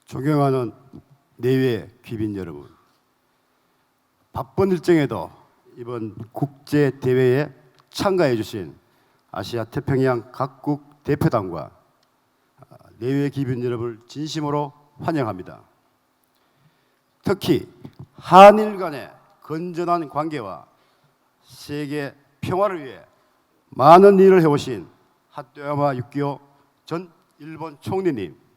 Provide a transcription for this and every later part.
존경하는 내외 귀빈 여러분, 바쁜 일정에도 이번 국제 대회에 참가해 주신 아시아 태평양 각국 대표단과 내외 귀빈 여러분을 진심으로 환영합니다. 특히 한일 간의 건전한 관계와 세계 평화를 위해 많은 일을 해오신 하토야마 유키오 전 일본 총리님,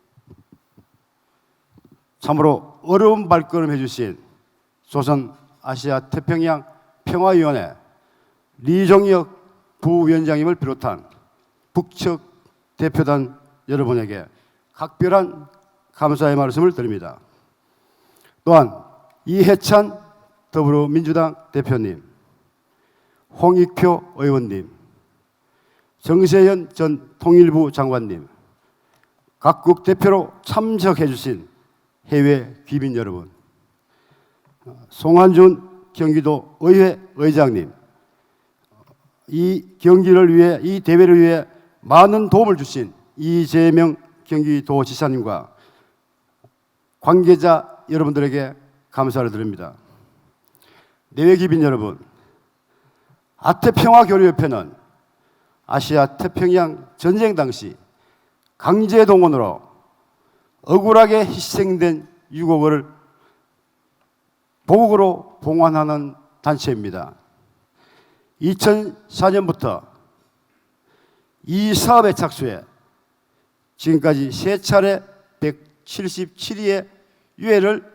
참으로 어려운 발걸음 해주신 조선 아시아 태평양 평화위원회 리종혁 부위원장님을 비롯한 북측 대표단 여러분에게 각별한 감사의 말씀을 드립니다. 또한 이해찬 더불어민주당 대표님, 홍익표 의원님, 정세현 전 통일부 장관님, 각국 대표로 참석해 주신 해외 귀빈 여러분, 송한준 경기도 의회 의장님, 이 경기를 위해, 이 대회를 위해 많은 도움을 주신 이재명 경기도지사님과 관계자 여러분들에게 감사를 드립니다. 내외 귀빈 여러분, 아태평화교류협회는 아시아 태평양 전쟁 당시 강제동원으로 억울하게 희생된 유곡을 보국으로 봉환하는 단체입니다. 2004년부터 이 사업에 착수해 지금까지 3차례 177위의 유해를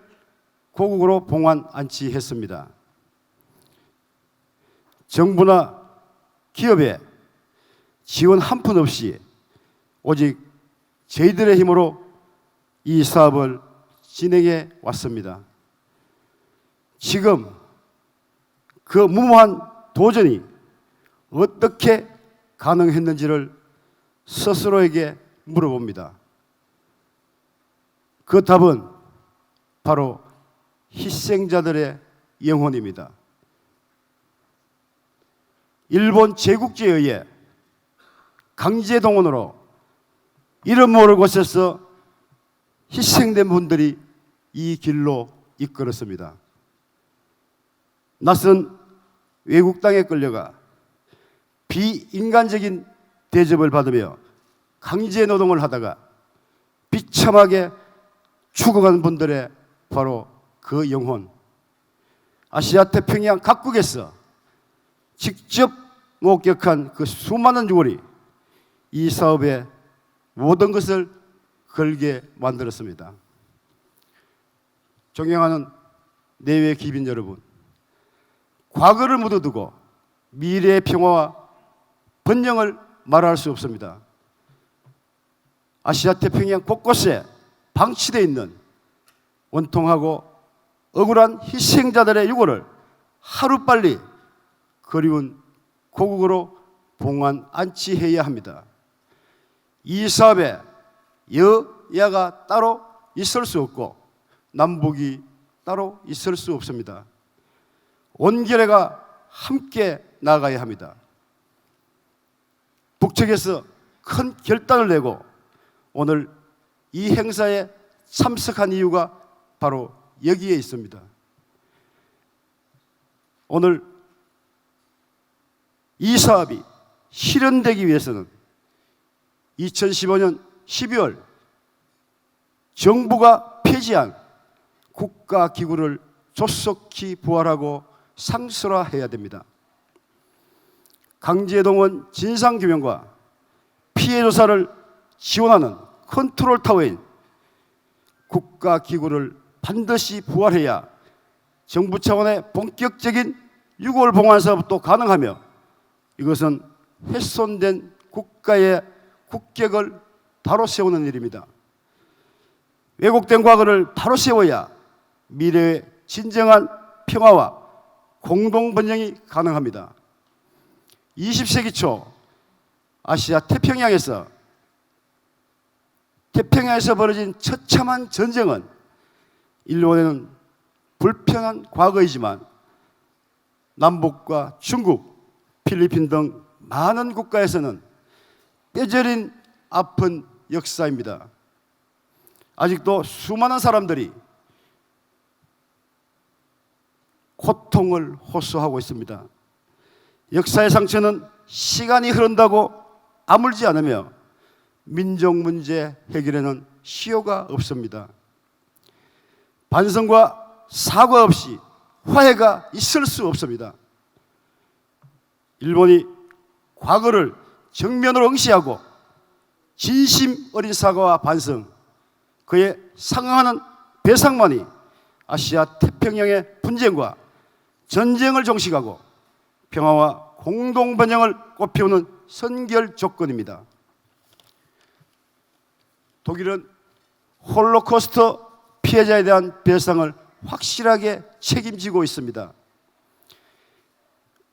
고국으로 봉환 안치했습니다. 정부나 기업의 지원 한 푼 없이 오직 저희들의 힘으로 이 사업을 진행해 왔습니다. 지금 그 무모한 도전이 어떻게 가능했는지를 스스로에게 물어봅니다. 그 답은 바로 희생자들의 영혼입니다. 일본 제국주의에 의해 강제동원으로 이름 모를 곳에서 희생된 분들이 이 길로 이끌었습니다. 낯선 외국 땅에 끌려가 비인간적인 대접을 받으며 강제 노동을 하다가 비참하게 죽어간 분들의 바로 그 영혼, 아시아 태평양 각국에서 직접 목격한 그 수많은 유골이 이 사업에 모든 것을 걸게 만들었습니다. 존경하는 내외 귀빈 여러분, 과거를 묻어두고 미래의 평화와 번영을 말할 수 없습니다. 아시아 태평양 곳곳에 방치되어 있는 원통하고 억울한 희생자들의 유골을 하루빨리 그리운 고국으로 봉환 안치해야 합니다. 이 사업에 여야가 따로 있을 수 없고 남북이 따로 있을 수 없습니다. 온결애가 함께 나아가야 합니다. 북측에서 큰 결단을 내고 오늘 이 행사에 참석한 이유가 바로 여기에 있습니다. 오늘 이 사업이 실현되기 위해서는 2015년 12월 정부가 폐지한 국가기구를 조속히 부활하고 상설화해야 됩니다. 강제동원 진상규명과 피해조사를 지원하는 컨트롤타워인 국가기구를 반드시 부활해야 정부 차원의 본격적인 유골 봉환 사업도 가능하며 이것은 훼손된 국가의 국격을 바로 세우는 일입니다. 왜곡된 과거를 바로 세워야 미래의 진정한 평화와 공동 번영이 가능합니다. 20세기 초 아시아 태평양에서 벌어진 처참한 전쟁은 일본에는 불편한 과거이지만 남북과 중국, 필리핀 등 많은 국가에서는 뼈저린 아픈 역사입니다. 아직도 수많은 사람들이 고통을 호소하고 있습니다. 역사의 상처는 시간이 흐른다고 아물지 않으며 민족 문제 해결에는 시효가 없습니다. 반성과 사과 없이 화해가 있을 수 없습니다. 일본이 과거를 정면으로 응시하고 진심 어린 사과와 반성, 그에 상응하는 배상만이 아시아 태평양의 분쟁과 전쟁을 종식하고 평화와 공동번영을 꽃피우는 선결 조건입니다. 독일은 홀로코스트 피해자에 대한 배상을 확실하게 책임지고 있습니다.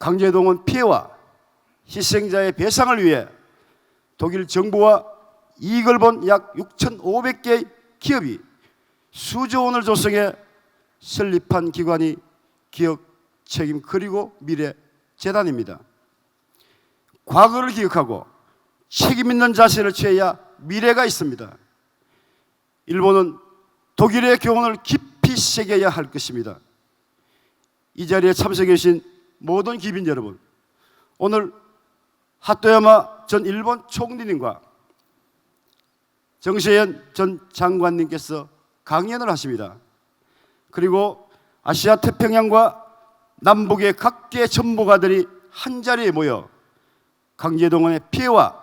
강제동원 피해와 희생자의 배상을 위해 독일 정부와 이익을 본 약 6,500개의 기업이 수조 원을 조성해 설립한 기관이 기억, 책임, 그리고 미래 재단입니다. 과거를 기억하고 책임 있는 자세를 취해야 미래가 있습니다. 일본은 독일의 교훈을 깊이 새겨야 할 것입니다. 이 자리에 참석해 주신 모든 귀빈 여러분, 오늘 하토야마 전 일본 총리님과 정세현 전 장관님께서 강연을 하십니다. 그리고 아시아 태평양과 남북의 각계 전문가들이 한자리에 모여 강제동원의 피해와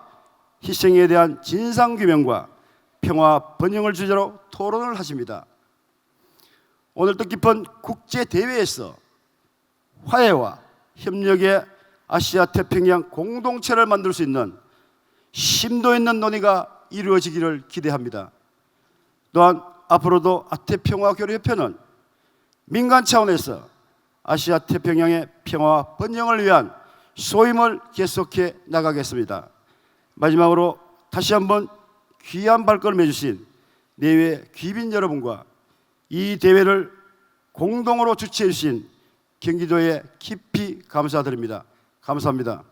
희생에 대한 진상규명과 평화 번영을 주제로 토론을 하십니다. 오늘 뜻깊은 국제대회에서 화해와 협력의 아시아 태평양 공동체를 만들 수 있는 심도 있는 논의가 이루어지기를 기대합니다. 또한 앞으로도 아태평화교류협회는 민간 차원에서 아시아 태평양의 평화와 번영을 위한 소임을 계속해 나가겠습니다. 마지막으로 다시 한번 귀한 발걸음 해주신 내외 귀빈 여러분과 이 대회를 공동으로 주최해 주신 경기도에 깊이 감사드립니다. 감사합니다.